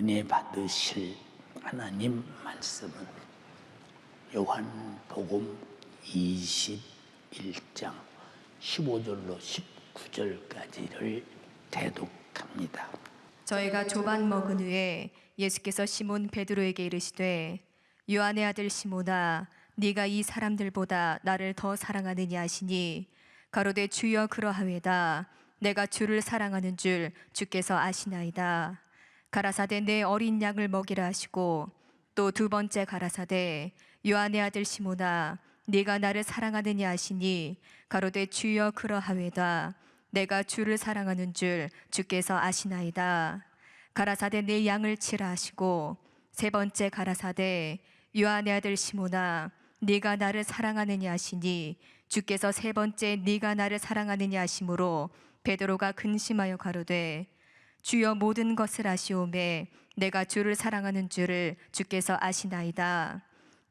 은혜 받으실 하나님 말씀은 요한복음 21장 15절로 19절까지를 대독합니다. 저희가 조반 먹은 후에 예수께서 시몬 베드로에게 이르시되 요한의 아들 시몬아 네가 이 사람들보다 나를 더 사랑하느냐 하시니 가로되 주여 그러하외다. 내가 주를 사랑하는 줄 주께서 아시나이다. 가라사대 내 어린 양을 먹이라 하시고 또 두 번째 가라사대 요한의 아들 시몬아 네가 나를 사랑하느냐 하시니 가로되 주여 그러하외다. 내가 주를 사랑하는 줄 주께서 아시나이다. 가라사대 내 양을 치라 하시고 세 번째 가라사대 요한의 아들 시몬아 네가 나를 사랑하느냐 하시니 주께서 세 번째 네가 나를 사랑하느냐 하심으로 베드로가 근심하여 가로되 주여 모든 것을 아시오매 내가 주를 사랑하는 줄을 주께서 아시나이다.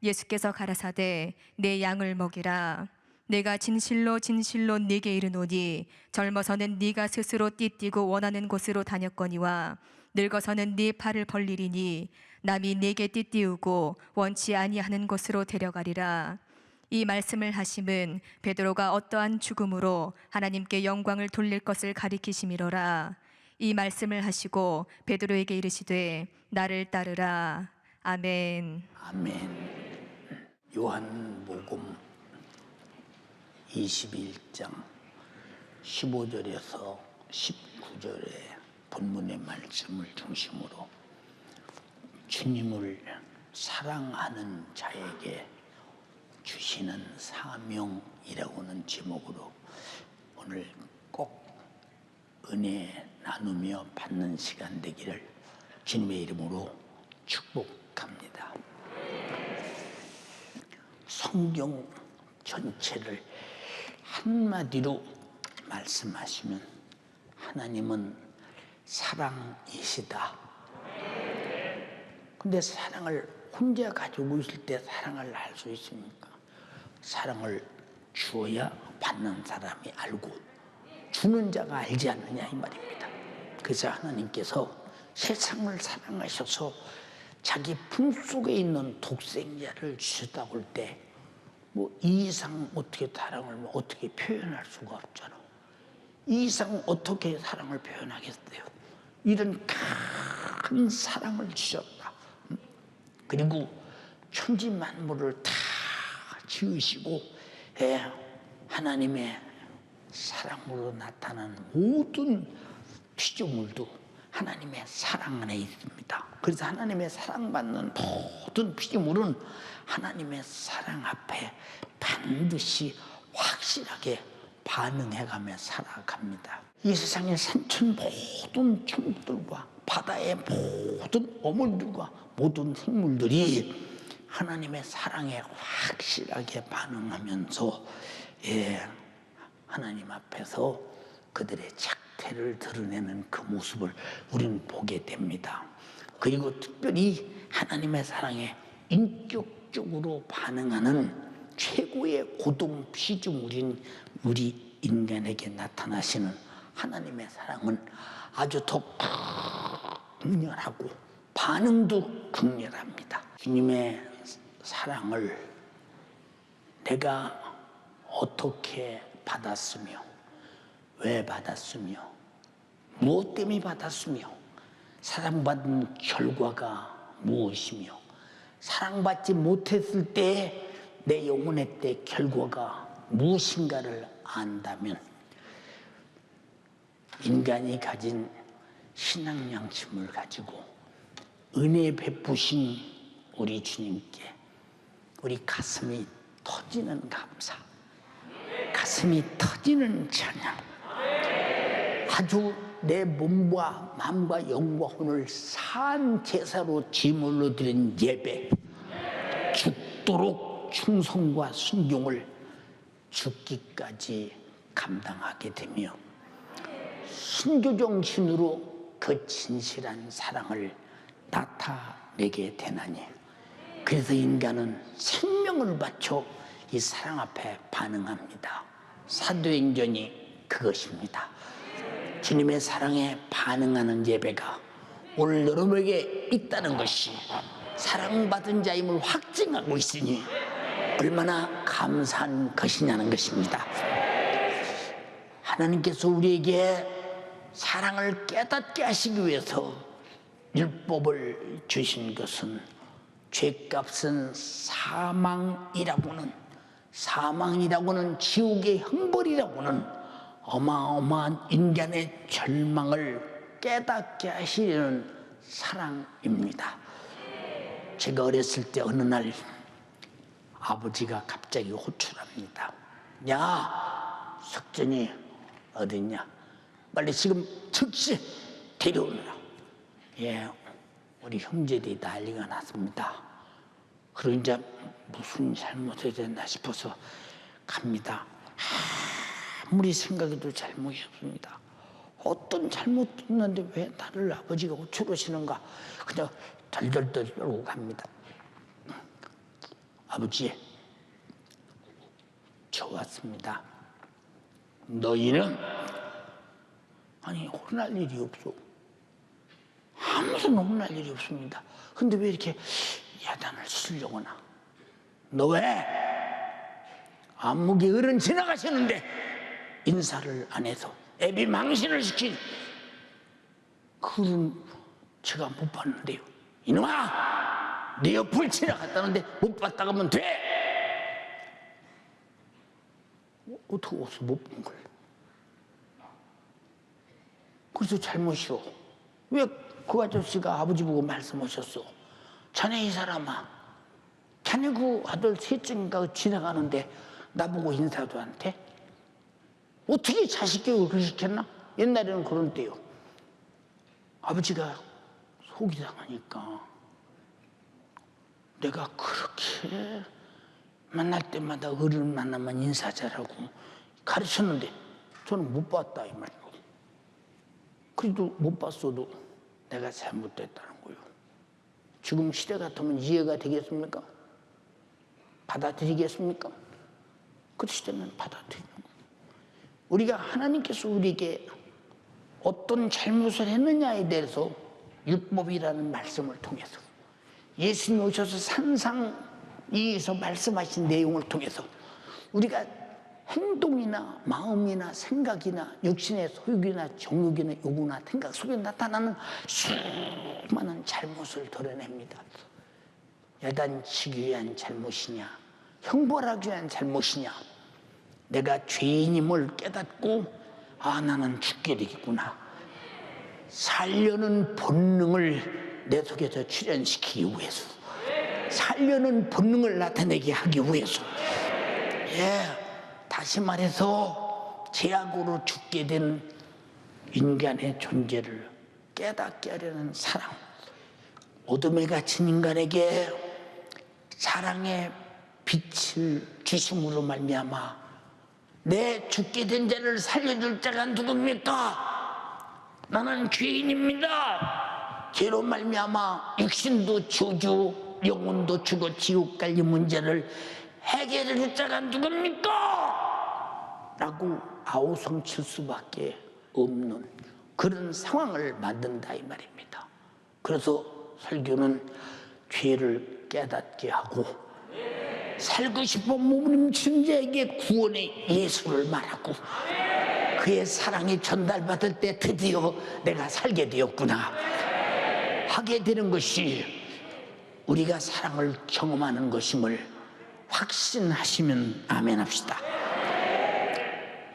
예수께서 가라사대 내 양을 먹이라. 내가 진실로 진실로 네게 이르노니 젊어서는 네가 스스로 띠뛰고 원하는 곳으로 다녔거니와 늙어서는 네 팔을 벌리리니 남이 네게 띠띠우고 원치 아니하는 곳으로 데려가리라. 이 말씀을 하심은 베드로가 어떠한 죽음으로 하나님께 영광을 돌릴 것을 가리키심이로라. 이 말씀을 하시고 베드로에게 이르시되 나를 따르라. 아멘. 아멘. 요한복음 21장 15절에서 19절의 본문의 말씀을 중심으로 주님을 사랑하는 자에게 주시는 사명이라고는 제목으로 오늘 꼭 은혜 나누며 받는 시간 되기를 주님의 이름으로 축복합니다. 성경 전체를 한마디로 말씀하시면 하나님은 사랑이시다. 근데 사랑을 혼자 가지고 있을 때 사랑을 알 수 있습니까? 사랑을 주어야 받는 사람이 알고 주는 자가 알지 않느냐 이 말입니다. 그래서 하나님께서 세상을 사랑하셔서 자기 품속에 있는 독생자를 주셨다고 할 때 뭐 이 이상 어떻게 사랑을 어떻게 표현할 수가 없잖아. 이 이상 어떻게 사랑을 표현하겠어요? 이런 큰 사랑을 주셨다. 그리고 천지 만물을 다 지으시고 하나님의 사랑으로 나타난 모든 피조물도 하나님의 사랑 안에 있습니다. 그래서 하나님의 사랑받는 모든 피조물은 하나님의 사랑 앞에 반드시 확실하게 반응해가며 살아갑니다. 이 세상의 산천 모든 천국들과 바다의 모든 어물들과 모든 생물들이 하나님의 사랑에 확실하게 반응하면서 하나님 앞에서 그들의 작태를 드러내는 그 모습을 우리는 보게 됩니다. 그리고 특별히 하나님의 사랑에 인격적으로 반응하는 최고의 고동 피조물인 우리 인간에게 나타나시는 하나님의 사랑은 아주 더 극렬하고 반응도 극렬합니다. 주님의 사랑을 내가 어떻게 받았으며 왜 받았으며 무엇 때문에 받았으며 사랑받은 결과가 무엇이며 사랑받지 못했을 때 내 영혼의 때 결과가 무엇인가를 안다면 인간이 가진 신앙 양심을 가지고 은혜 베푸신 우리 주님께 우리 가슴이 터지는 감사, 가슴이 터지는 찬양, 아주 내 몸과 마음과 영과 혼을 산 제사로 제물로 드린 예배, 죽도록 충성과 순종을 죽기까지 감당하게 되며 순교정신으로 그 진실한 사랑을 나타내게 되나니 그래서 인간은 생명을 바쳐 이 사랑 앞에 반응합니다. 사도행전이 그것입니다. 주님의 사랑에 반응하는 예배가 오늘 여러분에게 있다는 것이 사랑받은 자임을 확증하고 있으니 얼마나 감사한 것이냐는 것입니다. 하나님께서 우리에게 사랑을 깨닫게 하시기 위해서 율법을 주신 것은 죄값은 사망이라고는 지옥의 형벌이라고는 어마어마한 인간의 절망을 깨닫게 하시려는 사랑입니다. 제가 어렸을 때 어느 날 아버지가 갑자기 호출합니다. 야, 석전이 어딨냐? 빨리 지금 즉시 데려오느라. 예, 우리 형제들이 난리가 났습니다. 그리고 이제 무슨 잘못이 됐나 싶어서 갑니다. 아무리 생각해도 잘못이 없습니다. 어떤 잘못도 없는데 왜 나를 아버지가 호출하시는가? 그냥 덜덜덜 떨고 갑니다. 아버지, 저 왔습니다. 너희는 아니 혼날 일이 없어. 아무도 혼날 일이 없습니다. 근데 왜 이렇게 야단을 치려고 하나? 너 왜 안목이 어른 지나가시는데 인사를 안 해서 애비 망신을 시킨 그는 제가 못 봤는데요. 이놈아, 네 옆을 지나갔다는데 못 봤다고 하면 돼. 어떻게 어서 못 본 걸? 그래서 잘못이요. 왜 그 아저씨가 아버지 보고 말씀하셨어? 자네 이 사람아, 자네 그 아들 셋째인가 지나가는데 나보고 인사도 안 돼? 어떻게 자식 교육을 그렇게 시켰나? 옛날에는 그런 때요. 아버지가 속이 상하니까 내가 그렇게 만날 때마다 어른 만나면 인사 잘하고 가르쳤는데 저는 못 봤다 이 말이에요. 그래도 못 봤어도 내가 잘못됐다는 거예요. 지금 시대 같으면 이해가 되겠습니까? 받아들이겠습니까? 그 시대는 받아들이는 거예요. 우리가 하나님께서 우리에게 어떤 잘못을 했느냐에 대해서 율법이라는 말씀을 통해서 예수님 오셔서 산상이에서 말씀하신 내용을 통해서 우리가 행동이나 마음이나 생각이나 육신의 소욕이나 정욕이나 요구나 생각 속에 나타나는 수많은 잘못을 드러냅니다. 야단치기 위한 잘못이냐, 형벌하기 위한 잘못이냐, 내가 죄인임을 깨닫고 아 나는 죽게 되겠구나, 살려는 본능을 내 속에서 출현시키기 위해서, 살려는 본능을 나타내게 하기 위해서, 다시 말해서 죄악으로 죽게 된 인간의 존재를 깨닫게 하려는 사랑, 어둠에 갇힌 인간에게 사랑의 빛을 주심으로 말미암아 내 죽게 된 자를 살려줄 자가 누굽니까? 나는 죄인입니다. 죄로 말미암아 육신도 저주, 영혼도 죽어 지옥 갈 이 문제를 해결해 줄 자가 누굽니까? 라고 아우성칠 수밖에 없는 그런 상황을 만든다 이 말입니다. 그래서 설교는 죄를 깨닫게 하고 살고 싶어 몸부림치는 자에게 구원의 예수를 말하고 그의 사랑이 전달받을 때 드디어 내가 살게 되었구나 하게 되는 것이 우리가 사랑을 경험하는 것임을 확신하시면 아멘 합시다.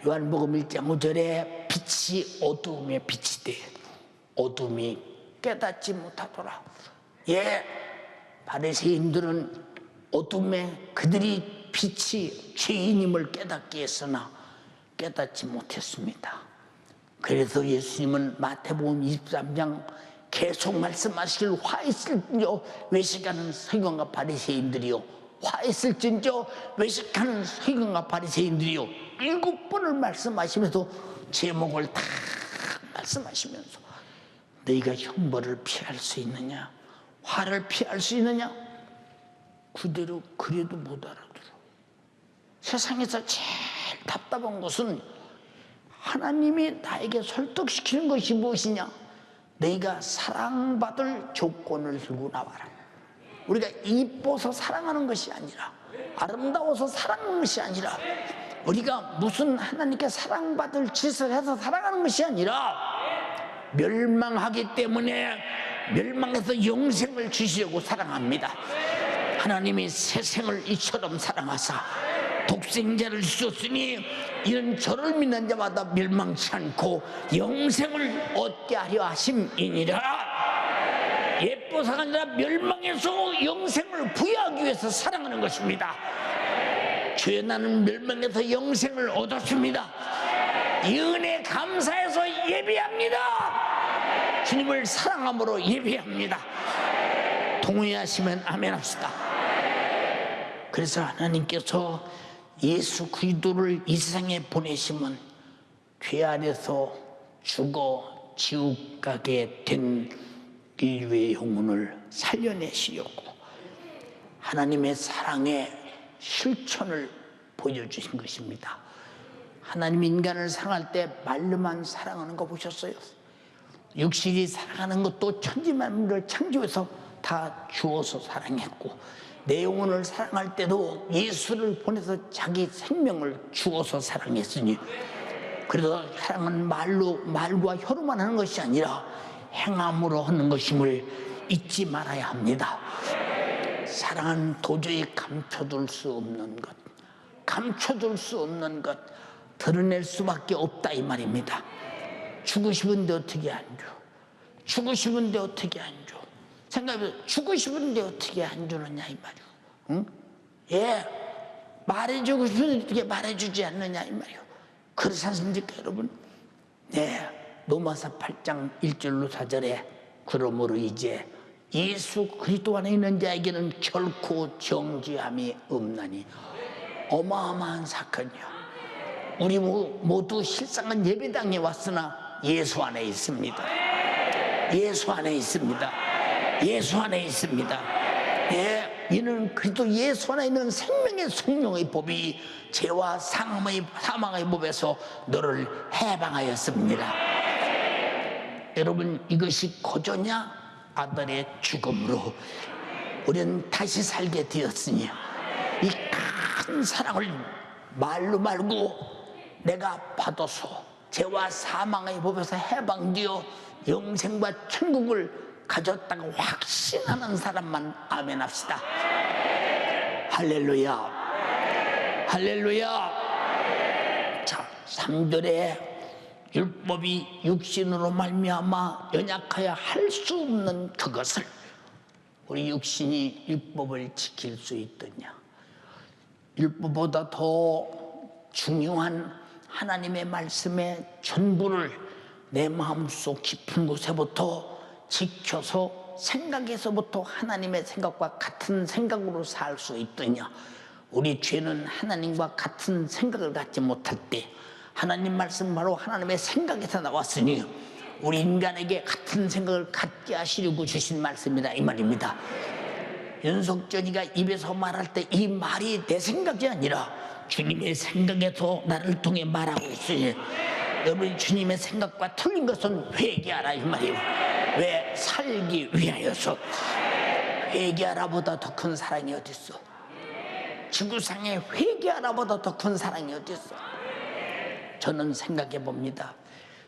요한복음 1장 5절에 빛이 어두움에 빛이 돼 어둠이 깨닫지 못하더라. 바리새인들은 어둠에 그들이 빛이 죄인임을 깨닫게 했으나 깨닫지 못했습니다. 그래서 예수님은 마태복음 23장 계속 말씀하시길 화있을진저 외식하는 서기관과 바리새인들이요, 화있을진저 외식하는 서기관과 바리새인들이요, 7번을 말씀하시면서 제목을 다 말씀하시면서 너희가 형벌을 피할 수 있느냐, 화를 피할 수 있느냐? 그대로 그래도 못 알아들어. 세상에서 제일 답답한 것은 하나님이 나에게 설득시키는 것이 무엇이냐? 너희가 사랑받을 조건을 들고 나와라. 우리가 이뻐서 사랑하는 것이 아니라, 아름다워서 사랑하는 것이 아니라, 우리가 무슨 하나님께 사랑받을 짓을 해서 사랑하는 것이 아니라, 멸망하기 때문에 멸망해서 영생을 주시려고 사랑합니다. 하나님이 세상을 이처럼 사랑하사 독생자를 주셨으니 이는 저를 믿는 자마다 멸망치 않고 영생을 얻게 하려 하심이니라. 예뻐서가 아니라 멸망해서 영생을 부여하기 위해서 사랑하는 것입니다. 주여, 나는 멸망해서 영생을 얻었습니다. 이 은혜 감사해서 예배합니다. 주님을 사랑함으로 예배합니다. 동의하시면 아멘 합시다. 그래서 하나님께서 예수 그리스도를 이 세상에 보내시면 죄 안에서 죽어 지옥 가게 된 인류의 영혼을 살려내시려고 하나님의 사랑의 실천을 보여주신 것입니다. 하나님 인간을 사랑할 때 말로만 사랑하는 거 보셨어요? 육신이 사랑하는 것도 천지만물을 창조해서 다 주어서 사랑했고, 내 영혼을 사랑할 때도 예수를 보내서 자기 생명을 주어서 사랑했으니, 그래서 사랑은 말과 혀로만 하는 것이 아니라 행함으로 하는 것임을 잊지 말아야 합니다. 사랑은 도저히 감춰둘 수 없는 것, 감춰둘 수 없는 것, 드러낼 수밖에 없다 이 말입니다. 주고 싶은데 어떻게 안 줘? 주고 싶은데 어떻게 안 줘? 생각해보세요. 주고 싶은데 어떻게 안 주느냐 이 말이요. 응? 예, 말해주고 싶은데 어떻게 말해주지 않느냐 이 말이요. 그래서 않습니까 여러분? 네, 로마서 8장 1절로 4절에 그러므로 이제 예수 그리스도 안에 있는 자에게는 결코 정죄함이 없나니. 어마어마한 사건이요. 우리 모두 실상은 예배당에 왔으나 예수 안에 있습니다. 예수 안에 있습니다. 예수 안에 있습니다. 예, 이는 그리스도 예수 안에 있는 생명의 성령의 법이 죄와 사망의 법에서 너를 해방하였습니다. 여러분, 이것이 거저냐? 아들의 죽음으로 우리는 다시 살게 되었으니, 이 큰 사랑을 말로 말고 내가 받아서 죄와 사망의 법에서 해방되어 영생과 천국을 가졌다고 확신하는 사람만 아멘 합시다. 할렐루야, 할렐루야. 자, 3절에 율법이 육신으로 말미암아 연약하여 할 수 없는 그것을, 우리 육신이 율법을 지킬 수 있더냐? 율법보다 더 중요한 하나님의 말씀의 전부를 내 마음속 깊은 곳에부터 지켜서 생각에서부터 하나님의 생각과 같은 생각으로 살 수 있더냐? 우리 죄는 하나님과 같은 생각을 갖지 못할 때, 하나님 말씀 바로 하나님의 생각에서 나왔으니 우리 인간에게 같은 생각을 갖게 하시려고 주신 말씀이다 이 말입니다. 윤석전이가 입에서 말할 때 이 말이 내 생각이 아니라 주님의 생각에서 나를 통해 말하고 있으니, 여러분, 주님의 생각과 틀린 것은 회개하라 이 말이에요. 왜? 살기 위하여서. 회개하라보다 더 큰 사랑이 어디 있어? 지구상에 회개하라보다 더 큰 사랑이 어디 있어? 저는 생각해 봅니다.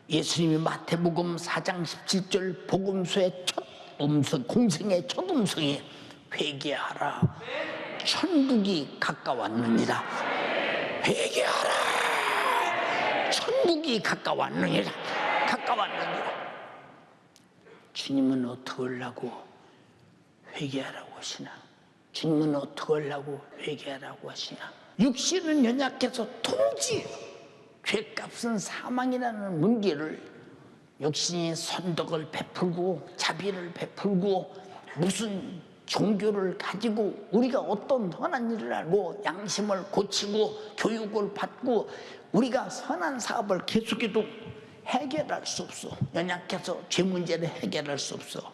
예수님이 마태복음 4장 17절 복음서의 첫 음성, 공생의 첫 음성이 회개하라, 천국이 가까웠느니라. 회개하라, 천국이 가까웠느니라. 가까웠느니라. 주님은 어떻게 하려고 회개하라고 하시나? 주님은 어떻게 하려고 회개하라고 하시나? 육신은 연약해서 도무지 죄값은 사망이라는 문제를 육신이 선덕을 베풀고 자비를 베풀고 무슨 종교를 가지고 우리가 어떤 선한 일을 알고 양심을 고치고 교육을 받고 우리가 선한 사업을 계속해도 해결할 수 없어. 연약해서 죄 문제를 해결할 수 없어.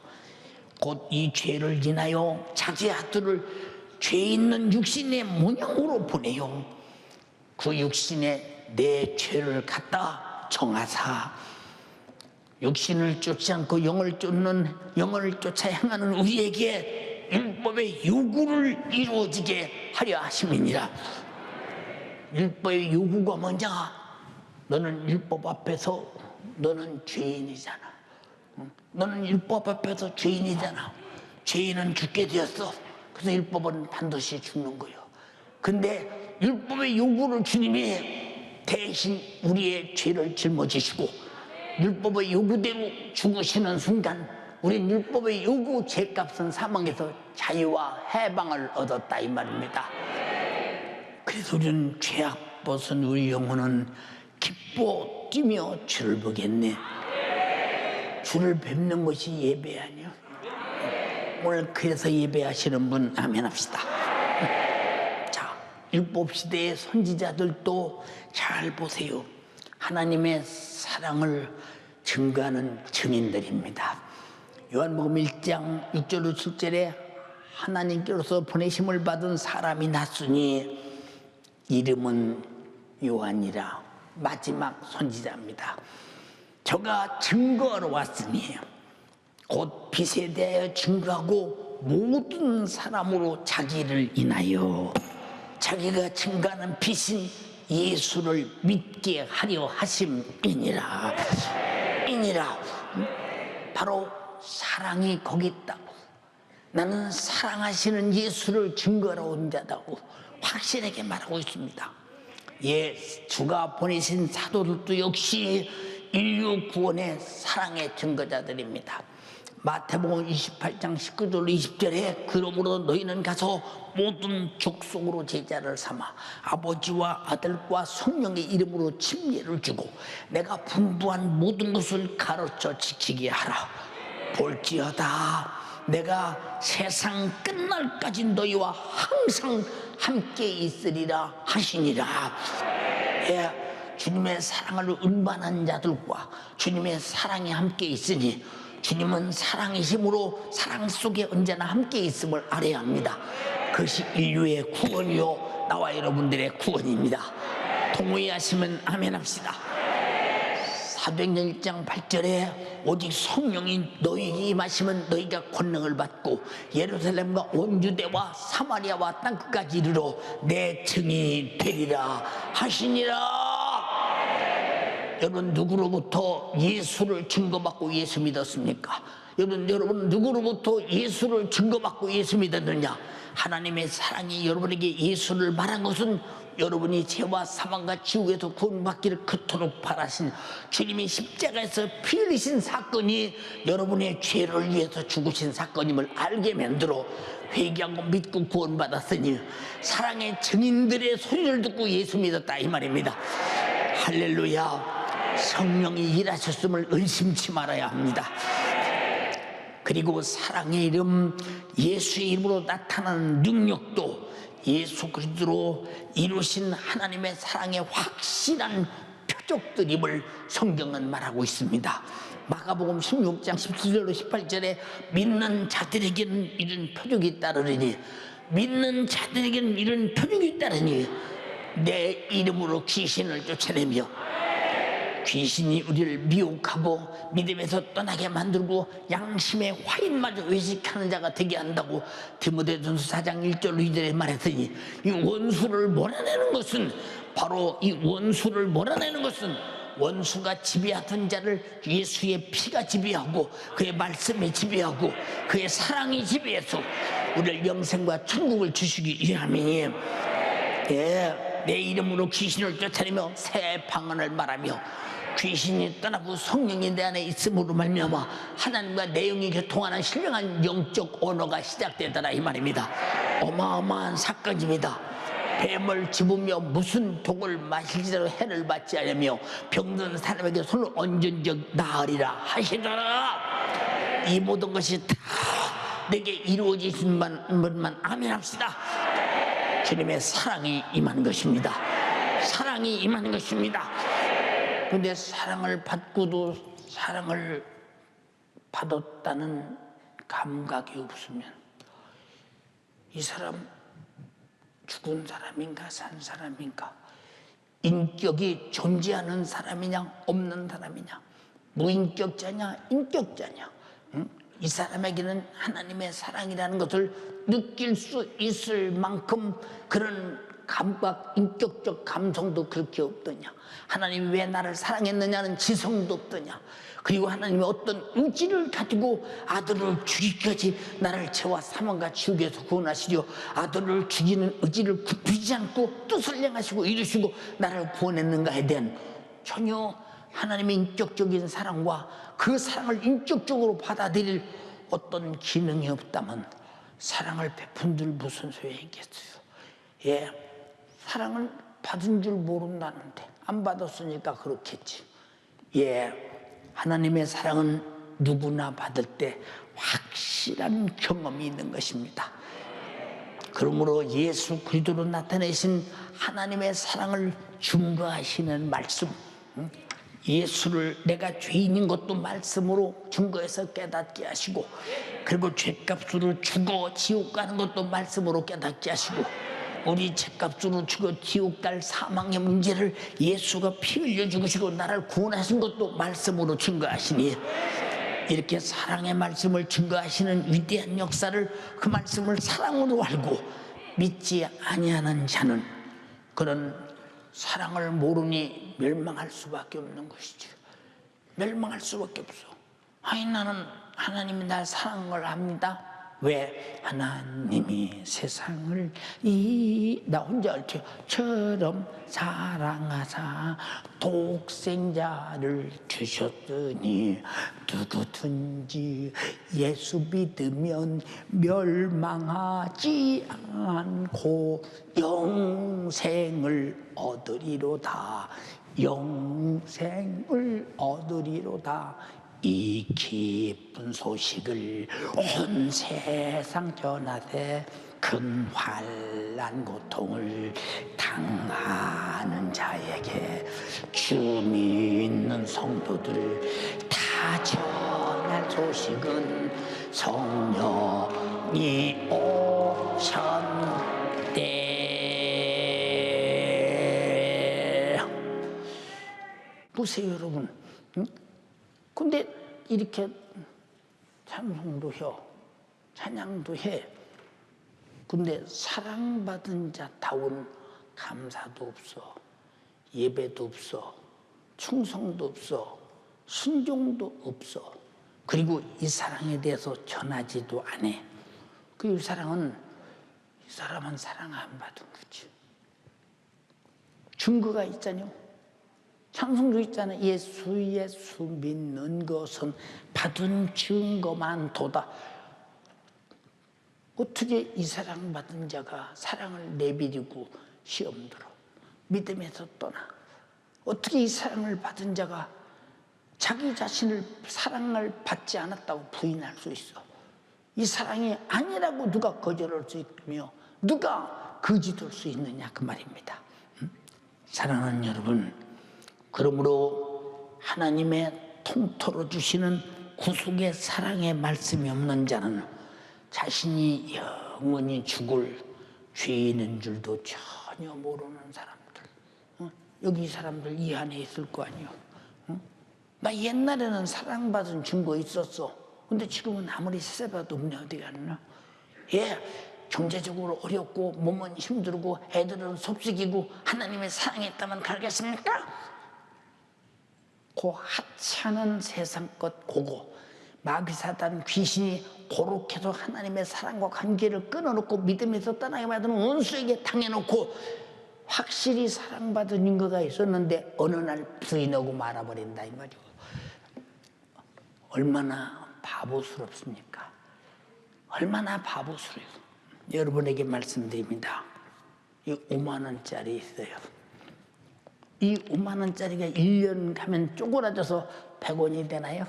곧 이 죄를 인하여 자기 아들을 죄 있는 육신의 모형으로 보내요. 그 육신에 내 죄를 갖다 정하사 육신을 쫓지 않고 영을 쫓아 행하는 우리에게 율법의 요구를 이루어지게 하려 하심이니라. 율법의 요구가 뭐냐? 너는 율법 앞에서 너는 죄인이잖아. 너는 율법 앞에서 죄인이잖아. 죄인은 죽게 되었어. 그래서 율법은 반드시 죽는 거예요. 근데 율법의 요구를 주님이 대신 우리의 죄를 짊어지시고 율법의 요구대로 죽으시는 순간 우린 율법의 요구 죄값은 사망에서 자유와 해방을 얻었다 이 말입니다. 그래서 우리는 죄악 벗은 우리 영혼은 기뻐 뛰며 주를 보겠네. 주를 뵙는 것이 예배 아니요? 오늘 그래서 예배하시는 분 아멘 합시다. 자, 율법 시대의 선지자들도 잘 보세요. 하나님의 사랑을 증거하는 증인들입니다. 요한복음 1장 6절로 7절에 하나님께로서 보내심을 받은 사람이 났으니 이름은 요한이라. 마지막 선지자입니다. 저가 증거하러 왔으니 곧 빛에 대하여 증거하고 모든 사람으로 자기를 인하여 자기가 증거하는 빛인 예수를 믿게 하려 하심이니라. 바로 사랑이 거기 있다고. 나는 사랑하시는 예수를 증거하러 온 자다고 확실하게 말하고 있습니다. 예, 주가 보내신 사도들도 역시 인류 구원의 사랑의 증거자들입니다. 마태복음 28장 19절 20절에 그러므로 너희는 가서 모든 족속으로 제자를 삼아 아버지와 아들과 성령의 이름으로 침례를 주고 내가 분부한 모든 것을 가르쳐 지키게 하라. 볼지어다 내가 세상 끝날까지 너희와 항상 함께 있으리라 하시니라. 예, 주님의 사랑을 음반한 자들과 주님의 사랑이 함께 있으니 주님은 사랑이심으로 사랑 속에 언제나 함께 있음을 알아야 합니다. 그것이 인류의 구원이요 나와 여러분들의 구원입니다. 동의하시면 아멘 합시다. 사도행전 1장 8절에 오직 성령이 너희에게 임하시면 너희가 권능을 받고 예루살렘과 온 유대와 사마리아와 땅끝까지 이르러 내 증인이 되리라 하시니라. 여러분 누구로부터 예수를 증거받고 예수 믿었습니까? 여러분 누구로부터 예수를 증거받고 예수 믿었느냐? 하나님의 사랑이 여러분에게 예수를 말한 것은 여러분이 죄와 사망과 지옥에서 구원받기를 그토록 바라신 주님이 십자가에서 피 흘리신 사건이 여러분의 죄를 위해서 죽으신 사건임을 알게 만들어 회개하고 믿고 구원받았으니 사랑의 증인들의 소리를 듣고 예수 믿었다 이 말입니다. 할렐루야. 성령이 일하셨음을 의심치 말아야 합니다. 그리고 사랑의 이름 예수의 이름으로 나타나는 능력도 예수 그리스도로 이루신 하나님의 사랑의 확실한 표적들임을 성경은 말하고 있습니다. 마가복음 16장 17절로 18절에 믿는 자들에게는 이런 표적이 따르리니 믿는 자들에게는 이런 표적이 따르니 내 이름으로 귀신을 쫓아내며 귀신이 우리를 미혹하고 믿음에서 떠나게 만들고 양심의 화인마저 외식하는 자가 되게 한다고 디모데전서 4장 1절 2절에 말했으니 이 원수를 몰아내는 것은 바로 이 원수를 몰아내는 것은 원수가 지배하던 자를 예수의 피가 지배하고 그의 말씀이 지배하고 그의 사랑이 지배해서 우리를 영생과 천국을 주시기 위함이니 예, 내 이름으로 귀신을 쫓아내며 새 방언을 말하며 귀신이 떠나고 성령이 내 안에 있음으로 말미암아 하나님과 내용이 교통하는 신령한 영적 언어가 시작되더라 이 말입니다. 어마어마한 사건입니다. 뱀을 집으며 무슨 독을 마실지라도 해를 받지 않으며 병든 사람에게 손을 얹은 적 나으리라 하시더라. 이 모든 것이 다 내게 이루어지신 분만 아멘 합시다. 주님의 사랑이 임한 것입니다. 사랑이 임한 것입니다. 근데 사랑을 받고도 사랑을 받았다는 감각이 없으면 이 사람 죽은 사람인가 산 사람인가 인격이 존재하는 사람이냐 없는 사람이냐 무인격자냐 인격자냐, 응? 이 사람에게는 하나님의 사랑이라는 것을 느낄 수 있을 만큼 그런 감각, 인격적 감성도 그렇게 없더냐, 하나님이 왜 나를 사랑했느냐는 지성도 없더냐, 그리고 하나님이 어떤 의지를 가지고 아들을 죽이기까지 나를 죄와 사망과 지옥에서 구원하시려 아들을 죽이는 의지를 굽히지 않고 뜻을 행하시고 이루시고 나를 구원했는가에 대한 전혀 하나님의 인격적인 사랑과 그 사랑을 인격적으로 받아들일 어떤 기능이 없다면 사랑을 베푼들 무슨 소용이 있겠어요. 예, 사랑을 받은 줄 모른다는데 안 받았으니까 그렇겠지. 예, 하나님의 사랑은 누구나 받을 때 확실한 경험이 있는 것입니다. 그러므로 예수 그리스도로 나타내신 하나님의 사랑을 증거하시는 말씀, 예수를 내가 죄인인 것도 말씀으로 증거해서 깨닫게 하시고, 그리고 죄값으로 죽어 지옥 가는 것도 말씀으로 깨닫게 하시고, 우리 죄값으로 죽어 지옥 갈 사망의 문제를 예수가 피 흘려 죽으시고 나를 구원하신 것도 말씀으로 증거하시니, 이렇게 사랑의 말씀을 증거하시는 위대한 역사를, 그 말씀을 사랑으로 알고 믿지 아니하는 자는 그런 사랑을 모르니 멸망할 수밖에 없는 것이죠. 멸망할 수밖에 없어. 아니, 나는 하나님이 날 사랑을 합니다. 왜? 하나님이 세상을 나 혼자 알처럼 사랑하사 독생자를 주셨으니 누구든지 예수 믿으면 멸망하지 않고 영생을 얻으리로다. 영생을 얻으리로다. 이 기쁜 소식을 온 세상 전하되 큰 환난 고통을 당하는 자에게 주 믿는 성도들 다 전할 소식은 성령이 오셨대. 보세요 여러분, 응? 근데 이렇게 찬송도 해, 찬양도 해. 근데 사랑받은 자다운 감사도 없어, 예배도 없어, 충성도 없어, 순종도 없어. 그리고 이 사랑에 대해서 전하지도 않아. 그 사람은 사랑 안 받은 거지. 증거가 있잖아요. 찬송도 있잖아요. 예수 믿는 것은 받은 증거만 도다. 어떻게 이 사랑받은 자가 사랑을 내비리고 시험 들어 믿음에서 떠나? 어떻게 이 사랑을 받은 자가 자기 자신을 사랑을 받지 않았다고 부인할 수 있어? 이 사랑이 아니라고 누가 거절할 수 있으며 누가 거짓할 수 있느냐, 그 말입니다. 사랑하는 여러분, 그러므로 하나님의 통틀어 주시는 구속의 사랑의 말씀이 없는 자는 자신이 영원히 죽을 죄인인 줄도 전혀 모르는 사람들. 여기 이 사람들 이 안에 있을 거 아니에요. 나 옛날에는 사랑받은 증거 있었어. 근데 지금은 아무리 세세봐도 없냐, 어디 갔나? 예, 경제적으로 어렵고 몸은 힘들고 애들은 섭식이고 하나님의 사랑했다면 가겠습니까? 그 하찮은 세상 것 고고 마귀사단 귀신이 고렇게도 하나님의 사랑과 관계를 끊어놓고 믿음에서 떠나게 만드는 원수에게 당해놓고 확실히 사랑받은 인거가 있었는데 어느 날 부인하고 말아버린다 이 말이오. 얼마나 바보스럽습니까? 얼마나 바보스러워요. 여러분에게 말씀드립니다. 이 5만 원짜리 있어요. 이 5만 원짜리가 1년 가면 쪼그라져서 100원이 되나요?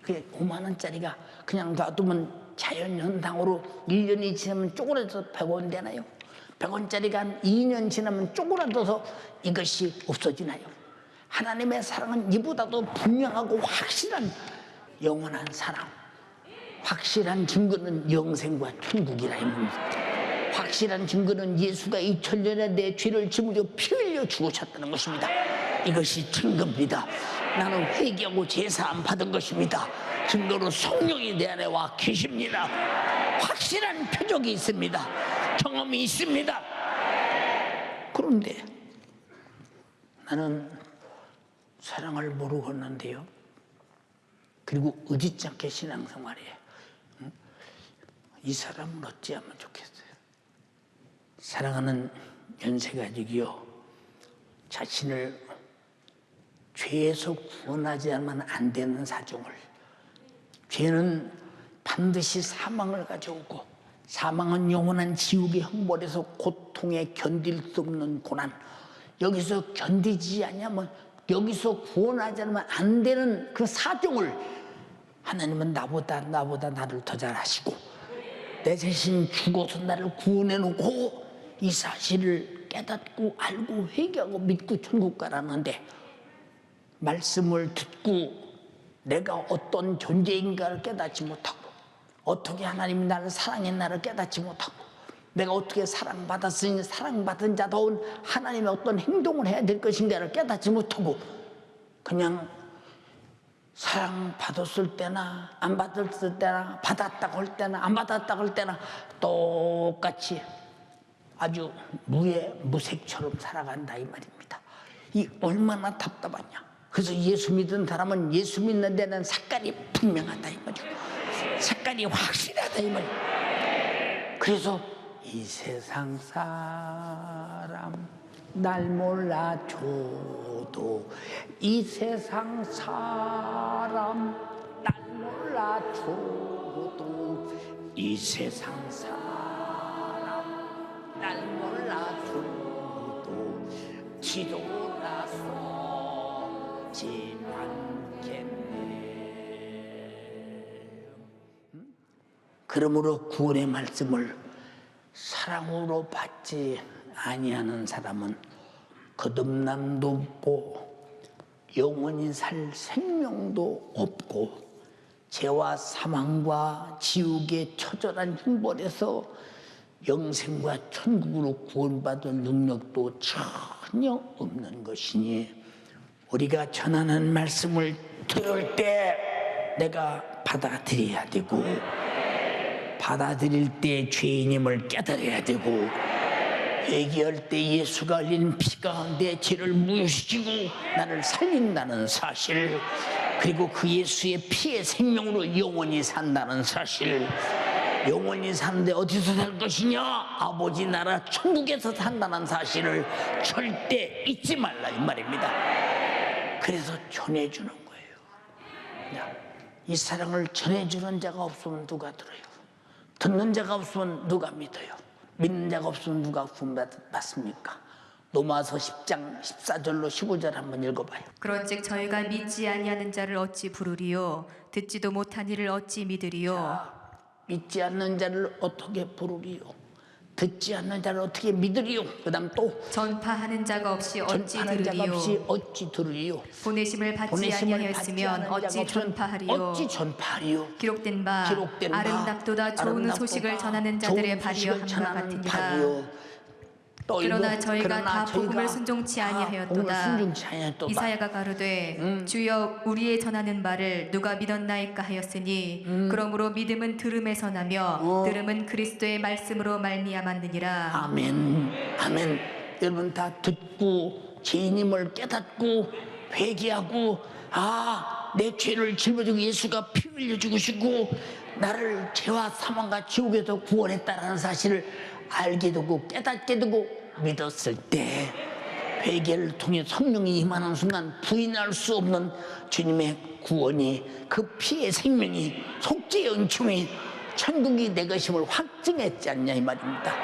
그 5만 원짜리가 그냥 놔두면 자연현상으로 1년이 지나면 쪼그라져서 100원 되나요? 100원짜리가 한 2년 지나면 쪼그라져서 이것이 없어지나요? 하나님의 사랑은 이보다도 분명하고 확실한 영원한 사랑, 확실한 증거는 영생과 천국이라 입니다. 확실한 증거는 예수가 2000년에 내 죄를 짊어져 피 흘려 죽으셨다는 것입니다. 이것이 증거입니다. 나는 회개하고 제사함 받은 것입니다. 증거로 성령이 내 안에 와 계십니다. 확실한 표적이 있습니다. 경험이 있습니다. 그런데 나는 사랑을 모르겠는데요. 그리고 의지치 않게 신앙생활해. 이 사람은 어찌하면 좋겠어요. 사랑하는 연세가족이요, 자신을 죄에서 구원하지 않으면 안 되는 사정을, 죄는 반드시 사망을 가져오고 사망은 영원한 지옥의 형벌에서 고통에 견딜 수 없는 고난, 여기서 견디지 않으면, 여기서 구원하지 않으면 안 되는 그 사정을 하나님은 나보다 나를 더 잘 아시고 내 자신 죽어서 나를 구원해 놓고 이 사실을 깨닫고 알고 회개하고 믿고 천국 가라는데, 말씀을 듣고 내가 어떤 존재인가를 깨닫지 못하고, 어떻게 하나님이 나를 사랑했나를 깨닫지 못하고, 내가 어떻게 사랑받았으니 사랑받은 자다운 하나님의 어떤 행동을 해야 될 것인가를 깨닫지 못하고, 그냥 사랑받았을 때나 안 받았을 때나, 받았다고 할 때나 안 받았다고 할 때나 똑같이 아주 무색처럼 살아간다 이 말입니다. 이 얼마나 답답하냐. 그래서 예수 믿은 사람은 예수 믿는 데는 색깔이 분명하다 이 말이고, 색깔이 확실하다 이 말이고. 그래서 이 세상 사람 날 몰라줘도, 이 세상 사람 날 몰라줘도, 이 세상 사람 날 몰라줘도 지도나 쏘지 않겠네. 그러므로 구원의 말씀을 사랑으로 받지 아니하는 사람은 거듭남도 없고 영원히 살 생명도 없고 죄와 사망과 지옥의 처절한 형벌에서 영생과 천국으로 구원받을 능력도 전혀 없는 것이니, 우리가 전하는 말씀을 들을 때 내가 받아들여야 되고, 받아들일 때 죄인임을 깨달아야 되고, 회개할 때 예수가 흘린 피가 내 죄를 무효시키고 나를 살린다는 사실, 그리고 그 예수의 피의 생명으로 영원히 산다는 사실, 영원히 사는데 어디서 살 것이냐? 아버지 나라 천국에서 산다는 사실을 절대 잊지 말라 이 말입니다. 그래서 전해주는 거예요. 이 사랑을 전해주는 자가 없으면 누가 들어요? 듣는 자가 없으면 누가 믿어요? 믿는 자가 없으면 누가 구원받습니까? 로마서 10장 14절로 15절 한번 읽어봐요. 그런즉 저희가 믿지 아니하는 자를 어찌 부르리요? 듣지도 못한 이를 어찌 믿으리요? 믿지 않는 자를 어떻게 부르리요? 듣지 않는 자를 어떻게 믿으리요? 그 다음 또 전파하는 자가 없이 어찌 들으리요? 보내심을 받지 아니하였으면 어찌 전파하리요? 기록된 바 아름답도다 좋은 소식을 전하는 자들의 발이여 함과 같으니라. 그러나 저희가 다 복음을 순종치 아니하였도다. 이사야가 가로되 주여 우리의 전하는 바를 누가 믿었나이까 하였으니 그러므로 믿음은 들음에서 나며 들음은 그리스도의 말씀으로 말미암았느니라. 아멘. 아멘. 여러분 다 듣고 죄인임을 깨닫고 회개하고, 내 죄를 짊어지고 예수가 피 흘려 죽으시고 나를 죄와 사망과 지옥에서 구원했다라는 사실을 알게 되고 깨닫게 되고 믿었을 때, 회개를 통해 성령이 임하는 순간 부인할 수 없는 주님의 구원이, 그 피의 생명이, 속죄의 은총이, 천국이 내 것임을 확증했지 않냐 이 말입니다.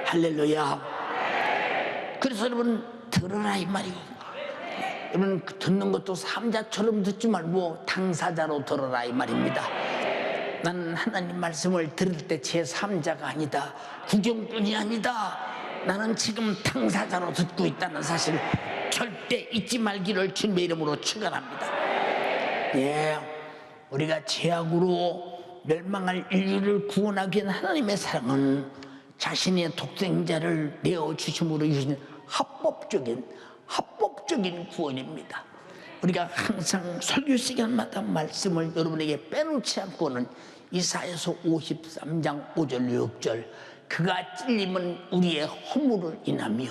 할렐루야. 그래서 여러분 들으라 이 말이고, 여러분 듣는 것도 삼자처럼 듣지 말고 당사자로 들으라 이 말입니다. 나는 하나님 말씀을 들을 때 제3자가 아니다, 구경꾼이 아니다, 나는 지금 당사자로 듣고 있다는 사실 절대 잊지 말기를 주님의 이름으로 축원합니다. 우리가 죄악으로 멸망할 인류를 구원하기 위한 하나님의 사랑은 자신의 독생자를 내어주심으로 이루신 합법적인 구원입니다. 우리가 항상 설교 시간마다 말씀을 여러분에게 빼놓지 않고는 이사야서 53장 5절 6절 그가 찔림은 우리의 허물을 인하며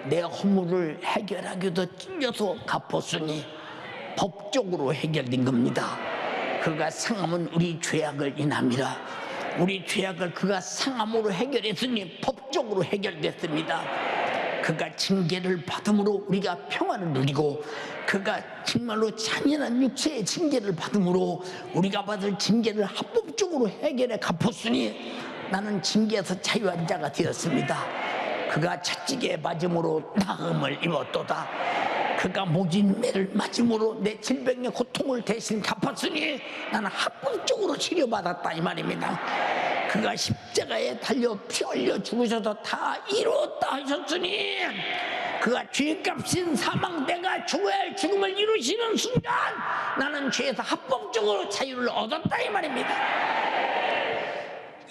내 허물을 해결하기도 찔려서 갚았으니 법적으로 해결된 겁니다. 그가 상함은 우리 죄악을 인함이라. 우리 죄악을 그가 상함으로 해결했으니 법적으로 해결됐습니다. 그가 징계를 받음으로 우리가 평안을 누리고 그가 정말로 잔인한 육체의 징계를 받음으로 우리가 받을 징계를 합법적으로 해결해 갚았으니 나는 징계에서 자유한 자가 되었습니다. 그가 채찍에 맞음으로 나음을 입었도다. 그가 모진 매를 맞음으로 내 질병의 고통을 대신 갚았으니 나는 합법적으로 치료받았다 이 말입니다. 그가 십자가에 달려 피 흘려 죽으셔서 다 이루었다 하셨으니 그가 죄값인 사망 내가 죽어야 할 죽음을 이루시는 순간 나는 죄에서 합법적으로 자유를 얻었다 이 말입니다.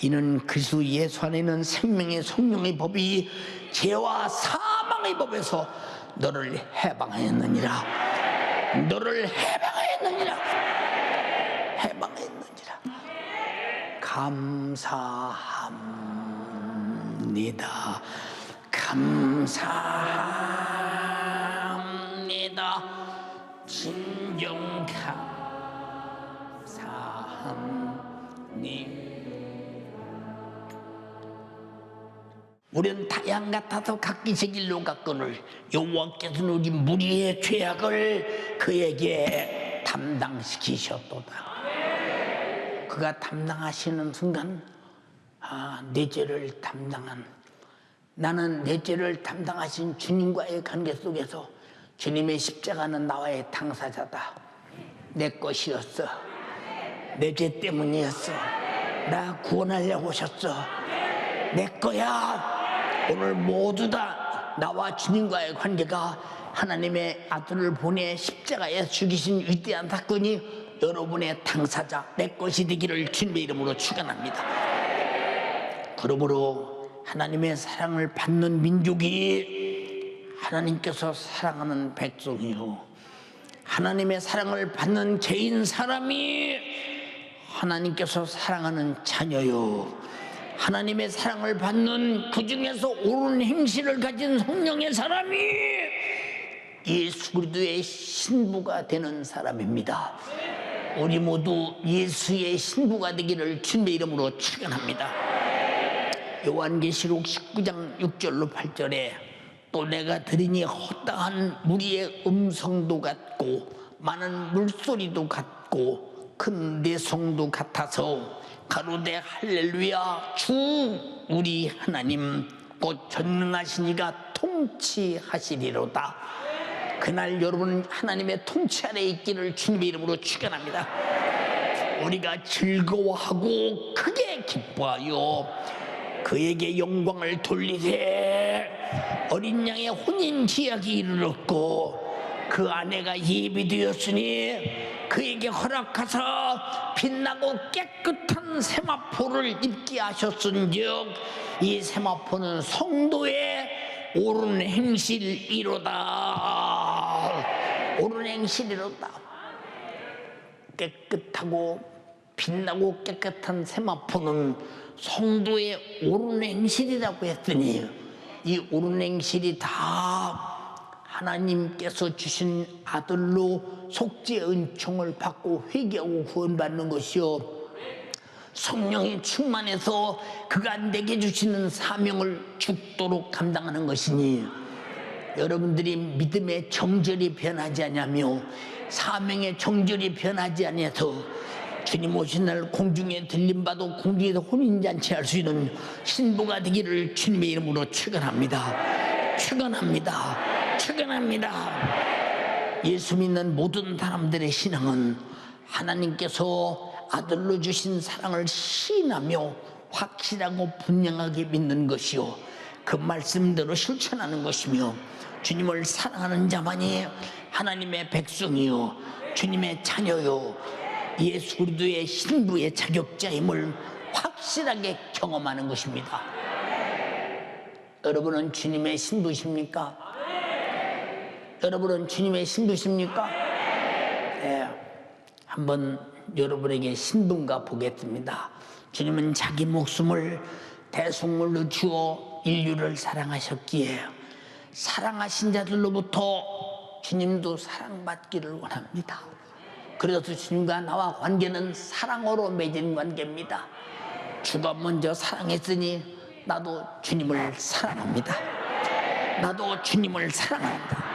이는 그리스도 예수 안에 있는 생명의 성령의 법이 죄와 사망의 법에서 너를 해방하였느니라. 너를 해방하였느니라. 해방하였느니라. 감사합니다. 감사합니다. 진정 감사합니다. 우리는 타양 같아서 각기 제 길로 갔거늘 여호와께서는 우리 무리의 죄악을 그에게 담당시키셨도다. 그가 담당하시는 순간 내 죄를 담당한 나는 내 죄를 담당하신 주님과의 관계 속에서 주님의 십자가는 나와의 당사자다. 내 것이었어. 내 죄 때문이었어. 나 구원하려고 오셨어. 내 거야. 오늘 모두 다 나와 주님과의 관계가 하나님의 아들을 보내 십자가에 죽이신 위대한 사건이 여러분의 당사자 내 것이 되기를 주님의 이름으로 축원합니다. 그러므로 하나님의 사랑을 받는 민족이 하나님께서 사랑하는 백성이요 하나님의 사랑을 받는 죄인 사람이 하나님께서 사랑하는 자녀요 하나님의 사랑을 받는 그 중에서 옳은 행실을 가진 성령의 사람이 예수 그리스도의 신부가 되는 사람입니다. 우리 모두 예수의 신부가 되기를 주님의 이름으로 축원합니다. 요한계시록 19장 6절로 8절에 또 내가 들으니 허다한 무리의 음성도 같고 많은 물소리도 같고 큰 내성도 같아서 가로되 할렐루야 주 우리 하나님 곧 전능하신 이가 통치하시리로다. 그날 여러분 하나님의 통치 아래 있기를 주님의 이름으로 축원합니다. 우리가 즐거워하고 크게 기뻐하여 그에게 영광을 돌리되 어린 양의 혼인 기약이 이르렀고 그 아내가 예비되었으니 그에게 허락하사 빛나고 깨끗한 세마포를 입게 하셨은즉 이 세마포는 성도의 옳은 행실이로다. 옳은 행실이로다. 깨끗하고 빛나고 깨끗한 세마포는 성도의 옳은 행실이라고 했더니 이 옳은 행실이 다 하나님께서 주신 아들로 속죄 은총을 받고 회개하고 구원받는 것이요 성령이 충만해서 그가 내게 주시는 사명을 죽도록 감당하는 것이니 여러분들이 믿음의 정절이 변하지 않으며 사명의 정절이 변하지 않아서 주님 오신 날 공중에 들림받고 공중에서 혼인잔치 할 수 있는 신부가 되기를 주님의 이름으로 축원합니다. 축원합니다. 축원합니다. 예수 믿는 모든 사람들의 신앙은 하나님께서 아들로 주신 사랑을 시인하며 확실하고 분명하게 믿는 것이요 그 말씀대로 실천하는 것이며 주님을 사랑하는 자만이 하나님의 백성이요 주님의 자녀요 예수 그리스도의 신부의 자격자임을 확실하게 경험하는 것입니다. 여러분은 주님의 신부십니까? 여러분은 주님의 신부십니까? 한번 여러분에게 신분과 보겠습니다. 주님은 자기 목숨을 대속물로 주어 인류를 사랑하셨기에 사랑하신 자들로부터 주님도 사랑받기를 원합니다. 그래서 주님과 나와 관계는 사랑으로 맺은 관계입니다. 주가 먼저 사랑했으니 나도 주님을 사랑합니다. 나도 주님을 사랑합니다.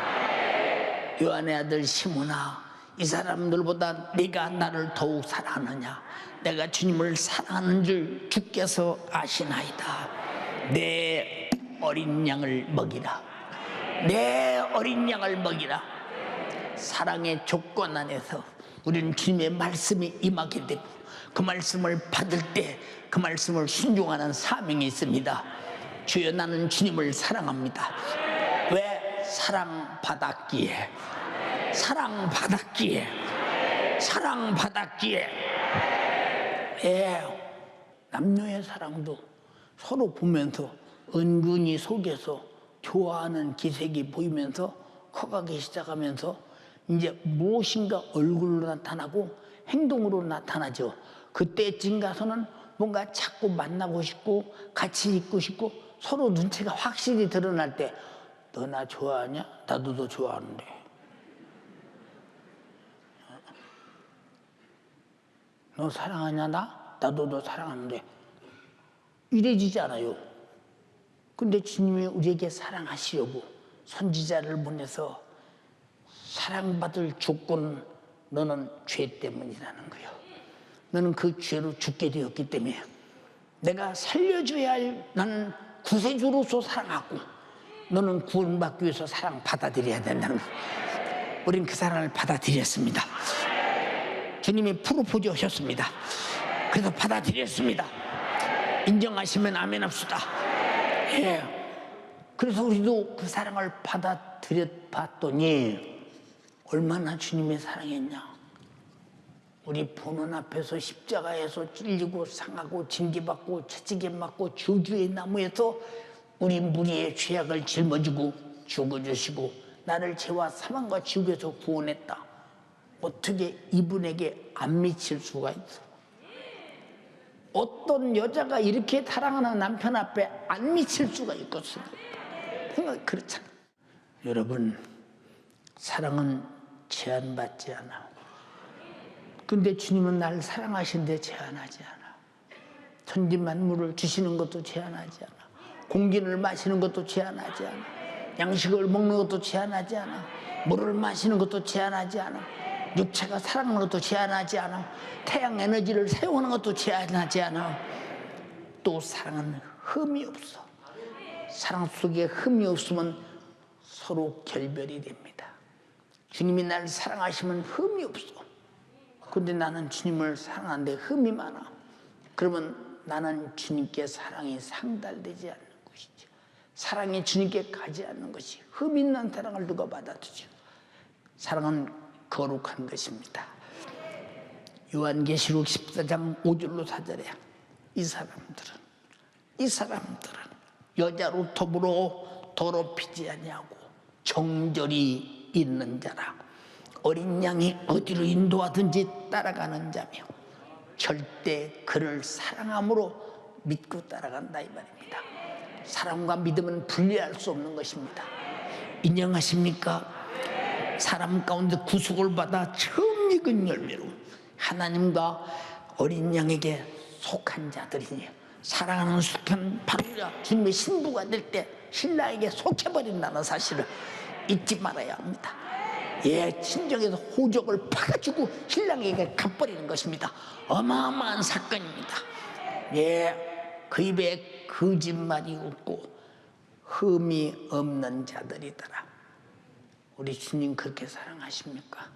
요한의 아들 시몬아, 이 사람들보다 네가 나를 더욱 사랑하느냐? 내가 주님을 사랑하는 줄 주께서 아시나이다. 내 어린 양을 먹이라. 내 어린 양을 먹이라. 사랑의 조건 안에서 우리는 주님의 말씀이 임하게 되고 그 말씀을 받을 때 그 말씀을 순종하는 사명이 있습니다. 주여, 나는 주님을 사랑합니다. 왜? 사랑받았기에. 사랑받았기에. 사랑받았기에. 남녀의 사랑도 서로 보면서 은근히 속에서 좋아하는 기색이 보이면서 커가기 시작하면서 이제 무엇인가 얼굴로 나타나고 행동으로 나타나죠. 그때쯤 가서는 뭔가 자꾸 만나고 싶고 같이 있고 싶고 서로 눈치가 확실히 드러날 때 너 나 좋아하냐? 나도 너 좋아하는데. 너 사랑하냐 나? 나도 너 사랑하는데. 이래지지 않아요. 근데 주님이 우리에게 사랑하시려고 선지자를 보내서 사랑받을 조건은 너는 죄 때문이라는 거예요. 너는 그 죄로 죽게 되었기 때문에 내가 살려줘야 할, 나는 구세주로서 사랑하고 너는 구원받기 위해서 사랑 받아들여야 된다는 거예요. 우린 그 사랑을 받아들였습니다. 주님이 프로포즈 하셨습니다. 그래서 받아들였습니다. 인정하시면 아멘 합시다. 그래서 우리도 그 사랑을 받아들여 봤더니 얼마나 주님의 사랑했냐. 우리 보는 앞에서 십자가에서 찔리고 상하고 징계받고 채찍에 맞고 저주의 나무에서 우리 무리의 죄악을 짊어지고 죽어주시고 나를 죄와 사망과 지옥에서 구원했다. 어떻게 이분에게 안 미칠 수가 있어? 어떤 여자가 이렇게 사랑하는 남편 앞에 안 미칠 수가 있겠습니까? 그렇잖아. 여러분, 사랑은 제한받지 않아. 근데 주님은 나를 사랑하시는데 제한하지 않아. 천지 만물을 주시는 것도 제한하지 않아. 공기를 마시는 것도 제한하지 않아. 양식을 먹는 것도 제한하지 않아. 물을 마시는 것도 제한하지 않아. 육체가 살아가는 것도 제한하지 않아. 태양 에너지를 사용하는 것도 제한하지 않아. 또 사랑은 흠이 없어. 사랑 속에 흠이 없으면 서로 결별이 됩니다. 주님이 나를 사랑하시면 흠이 없어. 근데 나는 주님을 사랑하는데 흠이 많아. 그러면 나는 주님께 사랑이 상달되지 않는 것이죠. 사랑이 주님께 가지 않는 것이, 흠 있는 사랑을 누가 받아주죠. 사랑은 거룩한 것입니다. 요한계시록 14장 5절로 4절에 이 사람들은 여자로 더불어 더럽히지 아니하고 정절이 있는 자라. 어린 양이 어디로 인도하든지 따라가는 자며 절대 그를 사랑함으로 믿고 따라간다 이 말입니다. 사랑과 믿음은 분리할 수 없는 것입니다. 인정하십니까? 사람 가운데 구속을 받아 처음 익은 열매로 하나님과 어린 양에게 속한 자들이니 사랑하는 속한 바로 주님의 신부가 될 때 신랑에게 속해버린다는 사실을 잊지 말아야 합니다. 친정에서 호적을 파가지고 신랑에게 갚버리는 것입니다. 어마어마한 사건입니다. 그 입에 거짓말이 없고 흠이 없는 자들이더라. 우리 주님 그렇게 사랑하십니까?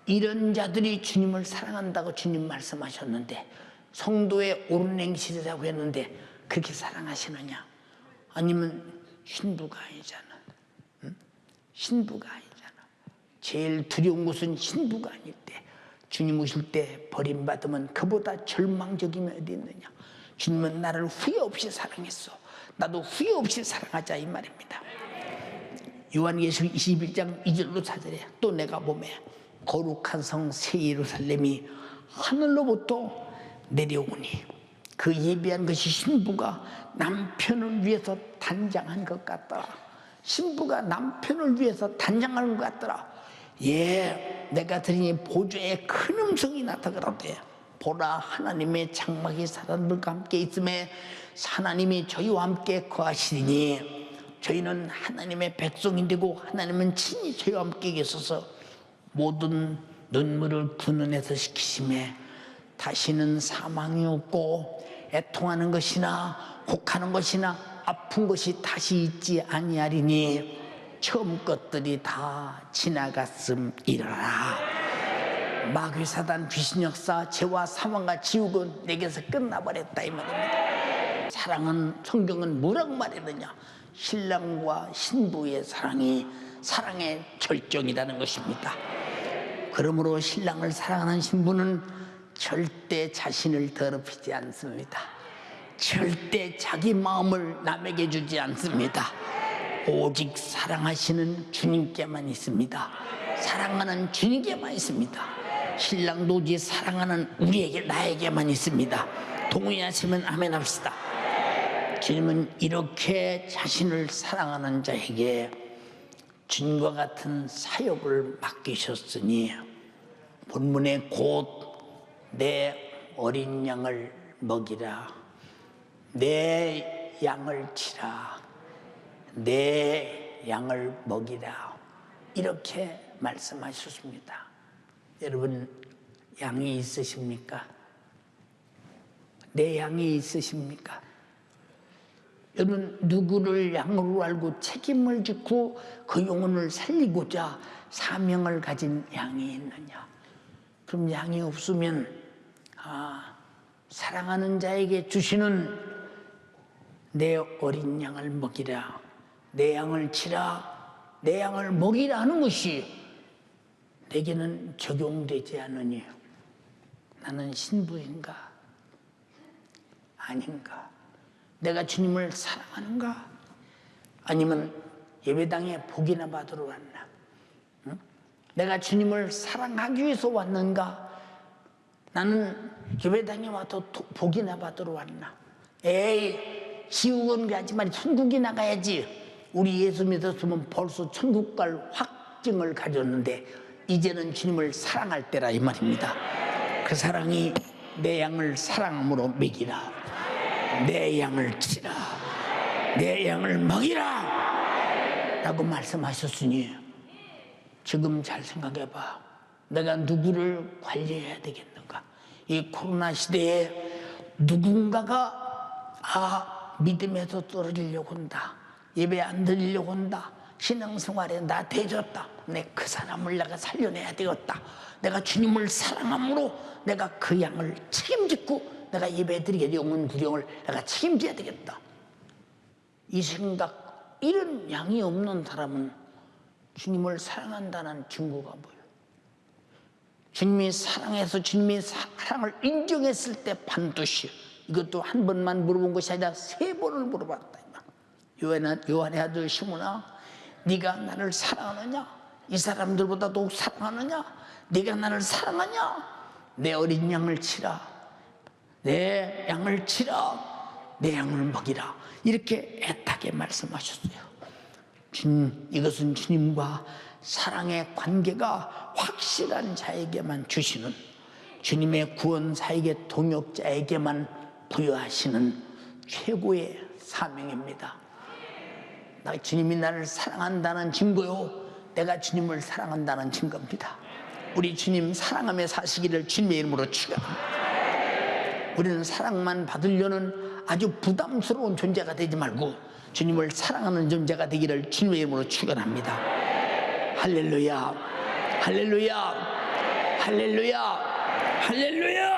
이런 자들이 주님을 사랑한다고 주님 말씀하셨는데, 성도의 옳은 행실이라고 했는데 그렇게 사랑하시느냐? 아니면 신부가 아니잖아. 신부가 아니잖아. 제일 두려운 것은 신부가 아닐 때, 주님 오실 때 버림받으면 그보다 절망적이면 어디 있느냐. 주님은 나를 후회 없이 사랑했어. 나도 후회 없이 사랑하자 이 말입니다. 요한계시록 21장 2절로 4절에 또 내가 보매 거룩한 성 새 예루살렘이 하늘로부터 내려오니 그 예비한 것이 신부가 남편을 위해서 단장한 것 같더라. 신부가 남편을 위해서 단장하는 것 같더라. 예, 내가 들으니 보좌에 큰 음성이 나타나더라. 보라, 하나님의 장막이 사람들과 함께 있음에 하나님이 저희와 함께 거하시리니 저희는 하나님의 백성이 되고 하나님은 친히 저희와 함께 계셔서 모든 눈물을 그 눈에서 식히심에 다시는 사망이 없고 애통하는 것이나 곡하는 것이나 아픈 것이 다시 있지 아니하리니 처음 것들이 다 지나갔음이라. 마귀 사단 귀신 역사 죄와 사망과 지옥은 내게서 끝나버렸다 이 말입니다. 사랑은 성경은 뭐라고 말했느냐? 신랑과 신부의 사랑이 사랑의 절정이라는 것입니다. 그러므로 신랑을 사랑하는 신부는 절대 자신을 더럽히지 않습니다. 절대 자기 마음을 남에게 주지 않습니다. 오직 사랑하시는 주님께만 있습니다. 사랑하는 주님께만 있습니다. 신랑도 오직 사랑하는 우리에게 나에게만 있습니다. 동의하시면 아멘 합시다. 주님은 이렇게 자신을 사랑하는 자에게 주님과 같은 사역을 맡기셨으니 본문에 곧 내 어린 양을 먹이라, 내 양을 치라, 내 양을 먹이라 이렇게 말씀하셨습니다. 여러분 양이 있으십니까? 내 양이 있으십니까? 여러분 누구를 양으로 알고 책임을 짓고 그 영혼을 살리고자 사명을 가진 양이 있느냐? 그럼 양이 없으면 사랑하는 자에게 주시는 내 어린 양을 먹이라, 내 양을 치라, 내 양을 먹이라 하는 것이 내게는 적용되지 않으니 나는 신부인가? 아닌가? 내가 주님을 사랑하는가? 아니면 예배당에 복이나 받으러 왔나? 응? 내가 주님을 사랑하기 위해서 왔는가? 나는 예배당에 와서 복이나 받으러 왔나? 에이, 지옥은 가지만 천국이 나가야지. 우리 예수 믿었으면 벌써 천국 갈 확증을 가졌는데 이제는 주님을 사랑할 때라 이 말입니다. 그 사랑이 내 양을 사랑함으로 먹이라, 내 양을 치라, 내 양을 먹이라 라고 말씀하셨으니 지금 잘 생각해봐. 내가 누구를 관리해야 되겠는가? 이 코로나 시대에 누군가가 믿음에서 떨어지려고 한다, 예배 안 드리려고 한다, 신앙생활에 나 대졌다, 그 사람을 내가 살려내야 되겠다, 내가 주님을 사랑함으로 내가 그 양을 책임지고 내가 예배드리게 영혼 구령을 내가 책임져야 되겠다. 이 생각, 이런 양이 없는 사람은 주님을 사랑한다는 증거가 뭐예요? 주님이 사랑해서 주님이 사랑을 인정했을 때 반드시, 이것도 한 번만 물어본 것이 아니라 3번을 물어봤다. 요한의 아들 시몬아, 네가 나를 사랑하느냐? 이 사람들보다 더욱 사랑하느냐? 네가 나를 사랑하냐? 내 어린 양을 치라, 내 양을 치라, 내 양을 먹이라 이렇게 애타게 말씀하셨어요. 이것은 주님과 사랑의 관계가 확실한 자에게만 주시는, 주님의 구원사에게 동역자에게만 부여하시는 최고의 사명입니다. 주님이 나를 사랑한다는 증거요, 내가 주님을 사랑한다는 증거입니다. 우리 주님 사랑하며 사시기를 주님의 이름으로 축원합니다. 우리는 사랑만 받으려는 아주 부담스러운 존재가 되지 말고 주님을 사랑하는 존재가 되기를 주님의 이름으로 축원합니다. 할렐루야, 할렐루야, 할렐루야, 할렐루야.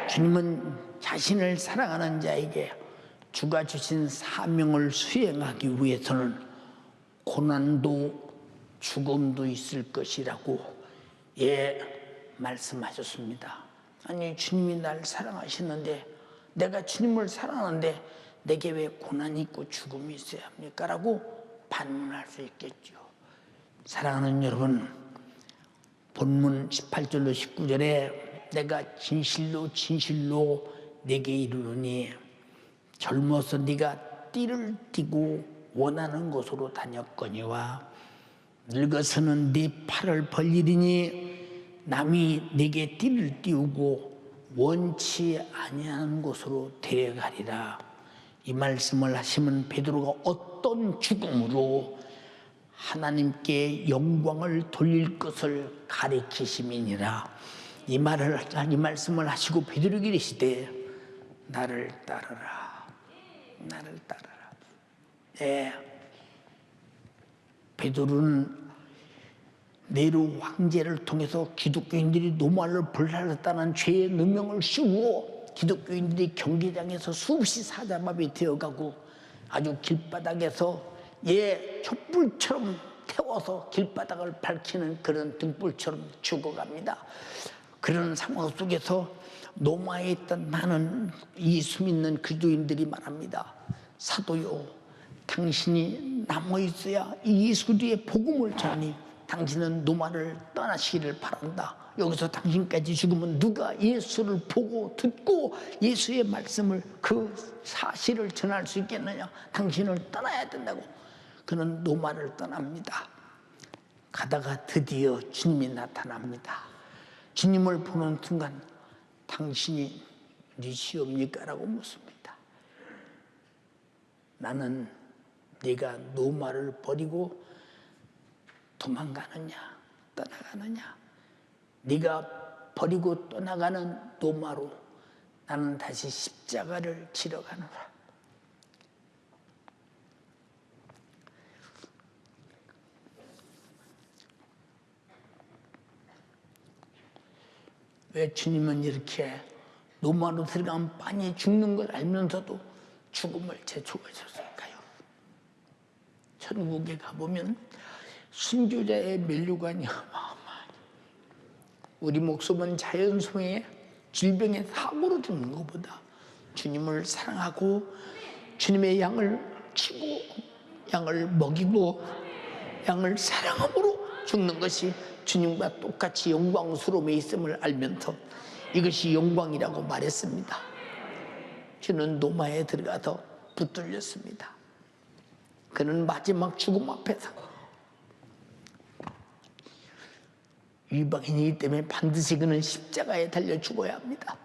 주님은 자신을 사랑하는 자에게 주가 주신 사명을 수행하기 위해서는 고난도 죽음도 있을 것이라고 말씀하셨습니다. 아니, 주님이 날 사랑하시는데, 내가 주님을 사랑하는데 내게 왜 고난이 있고 죽음이 있어야 합니까? 라고 반문할 수 있겠죠. 사랑하는 여러분, 본문 18절로 19절에 내가 진실로 진실로 네게 이르노니 젊어서 네가 띠를 띠고 원하는 곳으로 다녔거니와 늙어서는 네 팔을 벌리리니 남이 네게 띠를 띠우고 원치 아니하는 곳으로 데려가리라. 이 말씀을 하시면 베드로가 어떤 죽음으로 하나님께 영광을 돌릴 것을 가리키심이니라. 이 말씀을 하시고 베드로에게 이르시되 나를 따르라. 나를 따르라. 예. 베드로는 네로 황제를 통해서 기독교인들이 노마를 불살랐다는 죄의 누명을 씌우고 기독교인들이 경기장에서 수없이 사자마비 되어가고 아주 길바닥에서 촛불처럼 태워서 길바닥을 밝히는 그런 등불처럼 죽어갑니다. 그런 상황 속에서 노마에 있던 많은 예수 믿는 그리스도인들이 말합니다. 사도요, 당신이 남아있어야 이 예수 그리스도의 복음을 전하니 당신은 노마를 떠나시기를 바란다. 여기서 당신까지 죽으면 누가 예수를 보고 듣고 예수의 말씀을 그 사실을 전할 수 있겠느냐. 당신을 떠나야 된다고. 그는 노마를 떠납니다. 가다가 드디어 주님이 나타납니다. 주님을 보는 순간 당신이 니시옵니까? 라고 묻습니다. 나는 네가 노마를 버리고 도망가느냐 떠나가느냐. 네가 버리고 떠나가는 노마로 나는 다시 십자가를 지러 가노라. 왜 주님은 이렇게 노마로 들어가면 많이 죽는 걸 알면서도 죽음을 제초하셨을까요? 천국에 가보면 순교자의 면류관이 어마어마하니 우리 목숨은 자연소에 질병의 사고로 죽는 것보다 주님을 사랑하고 주님의 양을 치고 양을 먹이고 양을 사랑함으로 죽는 것이 주님과 똑같이 영광스러움에 있음을 알면서 이것이 영광이라고 말했습니다. 주는 노마에 들어가서 붙들렸습니다. 그는 마지막 죽음 앞에서 이방인이기 때문에 반드시 그는 십자가에 달려 죽어야 합니다.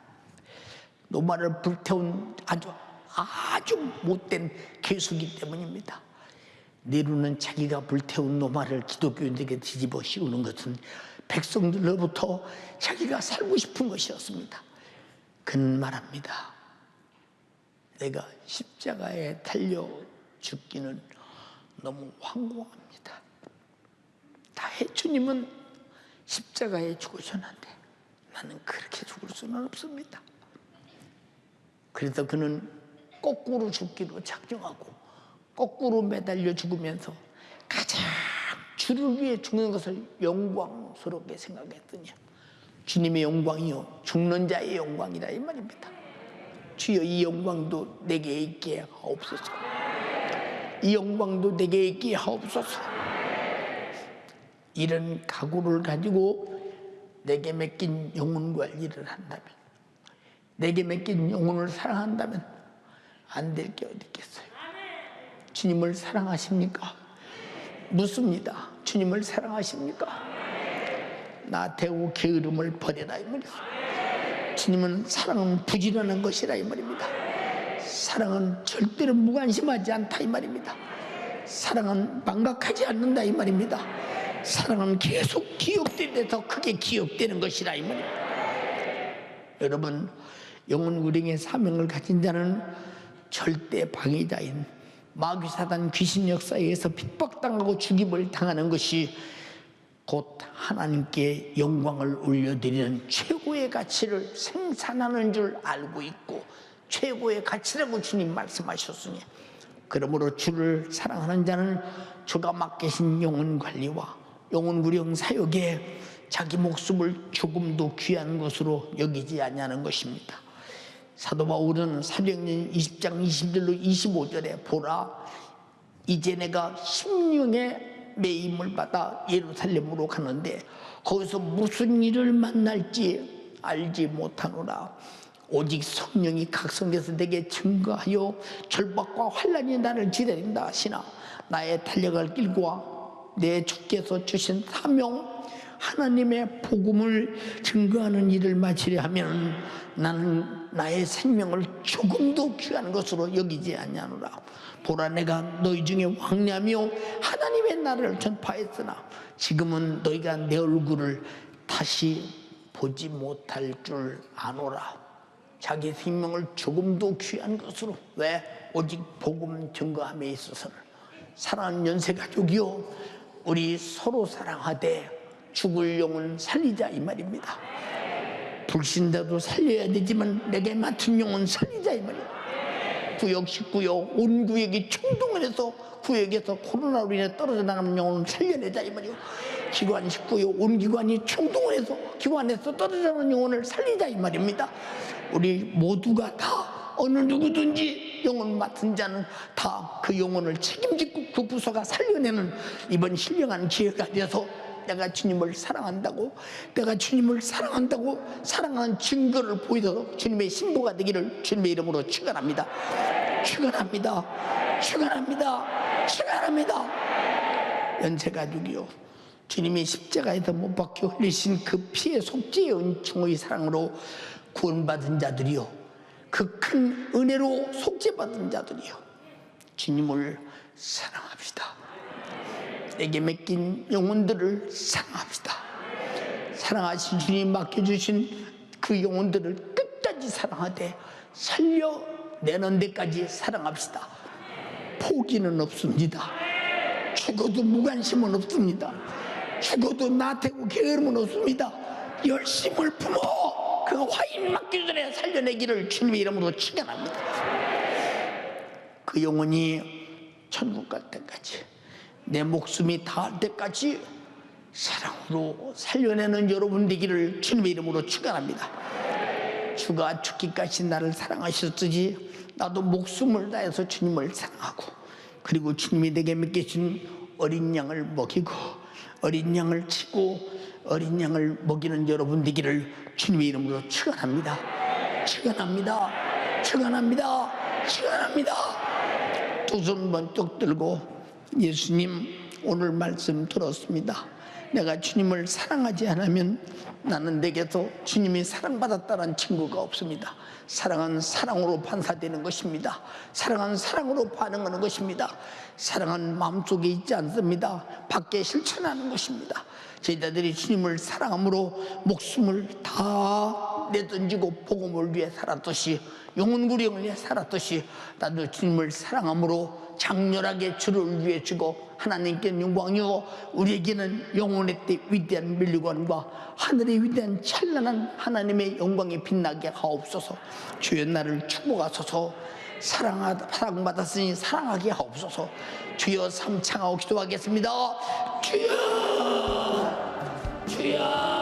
노마를 불태운 아주 못된 괴수이기 때문입니다. 네로는 자기가 불태운 노마를 기독교인들에게 뒤집어 씌우는 것은 백성들로부터 자기가 살고 싶은 것이었습니다. 그는 말합니다. 내가 십자가에 달려 죽기는 너무 황공합니다. 다해 주님은 십자가에 죽으셨는데 나는 그렇게 죽을 수는 없습니다. 그래서 그는 거꾸로 죽기로 작정하고 거꾸로 매달려 죽으면서 가장 주를 위해 죽는 것을 영광스럽게 생각했더니 주님의 영광이요 죽는 자의 영광이다 이 말입니다. 주여 이 영광도 내게 있게 하옵소서. 이 영광도 내게 있게 하옵소서. 이런 각오를 가지고 내게 맡긴 영혼 관리를 한다면, 내게 맡긴 영혼을 사랑한다면 안 될 게 어디 있겠어요. 주님을 사랑하십니까? 묻습니다. 주님을 사랑하십니까? 나 대우 게으름을 버려라 이 말이죠. 주님은 사랑은 부지런한 것이라 이 말입니다. 사랑은 절대로 무관심하지 않다 이 말입니다. 사랑은 망각하지 않는다 이 말입니다. 사랑은 계속 기억될 때 더 크게 기억되는 것이라 이 말입니다. 여러분, 영혼 구령의 사명을 가진 자는 절대 방해자인 마귀사단 귀신 역사에 의해서 핍박당하고 죽임을 당하는 것이 곧 하나님께 영광을 올려드리는 최고의 가치를 생산하는 줄 알고 있고 최고의 가치라고 주님 말씀하셨으니, 그러므로 주를 사랑하는 자는 주가 맡기신 영혼 관리와 영혼 구령 사역에 자기 목숨을 조금도 귀한 것으로 여기지 아니하는 것입니다. 사도 바울은 사도행전 20장 20절로 25절에 보라, 이제 내가 심령의 매임을 받아 예루살렘으로 가는데 거기서 무슨 일을 만날지 알지 못하노라. 오직 성령이 각성돼서 내게 증거하여 절박과 환난이 나를 기다린다 하시나 나의 달려갈 길과 내 주께서 주신 사명 하나님의 복음을 증거하는 일을 마치려 하면 나는 나의 생명을 조금도 귀한 것으로 여기지 아니하노라. 보라, 내가 너희 중에 왕래하며 하나님의 나라를 전파했으나 지금은 너희가 내 얼굴을 다시 보지 못할 줄 아노라. 자기 생명을 조금도 귀한 것으로, 왜? 오직 복음 증거함에 있어서는. 사랑하는 연세가족이요, 우리 서로 사랑하되 죽을 영혼 살리자 이 말입니다. 불신자도 살려야 되지만 내게 맡은 영혼 살리자 이 말이에요. 구역 19요, 온 구역이 총동을 해서 구역에서 코로나로 인해 떨어져 나가는 영혼을 살려내자 이 말이에요. 기관 19요, 온 기관이 총동을 해서 기관에서 떨어져 나가는 영혼을 살리자 이 말입니다. 우리 모두가 다 어느 누구든지 영혼 맡은 자는 다 그 영혼을 책임지고 그 부서가 살려내는 이번 신령한 기회가 돼서 내가 주님을 사랑한다고, 내가 주님을 사랑한다고 사랑하는 증거를 보여서 주님의 신부가 되기를 주님의 이름으로 축원합니다. 축원합니다. 축원합니다. 축원합니다. 연세가족이요, 주님이 십자가에서 못 박혀 흘리신 그 피의 속죄의 은총의 사랑으로 구원받은 자들이요, 그 큰 은혜로 속죄받은 자들이요, 주님을 사랑합시다. 내게 맡긴 영혼들을 사랑합시다. 사랑하신 주님 맡겨주신 그 영혼들을 끝까지 사랑하되 살려내는 데까지 사랑합시다. 포기는 없습니다. 죽어도 무관심은 없습니다. 죽어도 나태고 게으름은 없습니다. 열심을 품어 그 화인 맞기 전에 살려내기를 주님의 이름으로 축원합니다. 그 영혼이 천국 갈 때까지, 내 목숨이 닿을 때까지 사랑으로 살려내는 여러분 되기를 주님의 이름으로 축원합니다. 주가 죽기까지 나를 사랑하셨듯이 나도 목숨을 다해서 주님을 사랑하고, 그리고 주님이 내게 맡기신 어린 양을 먹이고 어린 양을 치고 어린 양을 먹이는 여러분 되기를 주님의 이름으로 축원합니다. 축원합니다. 축원합니다. 축원합니다. 두 손 번쩍 들고, 예수님 오늘 말씀 들었습니다. 내가 주님을 사랑하지 않으면 나는 내게서 주님이 사랑받았다는 증거가 없습니다. 사랑은 사랑으로 반사되는 것입니다. 사랑은 사랑으로 반응하는 것입니다. 사랑은 마음속에 있지 않습니다. 밖에 실천하는 것입니다. 제자들이 주님을 사랑함으로 목숨을 다 내던지고 복음을 위해 살았듯이, 영혼구령을 위해 살았듯이 나도 주님을 사랑함으로 장렬하게 주를 위해 주고 하나님께는 영광이요 우리에게는 영혼의 때 위대한 면류관과 하늘의 위대한 찬란한 하나님의 영광이 빛나게 하옵소서. 주여 나를 축복하소서. 사랑받았으니 사랑하게 하옵소서. 주여 삼창하고 기도하겠습니다. 주여, 주여.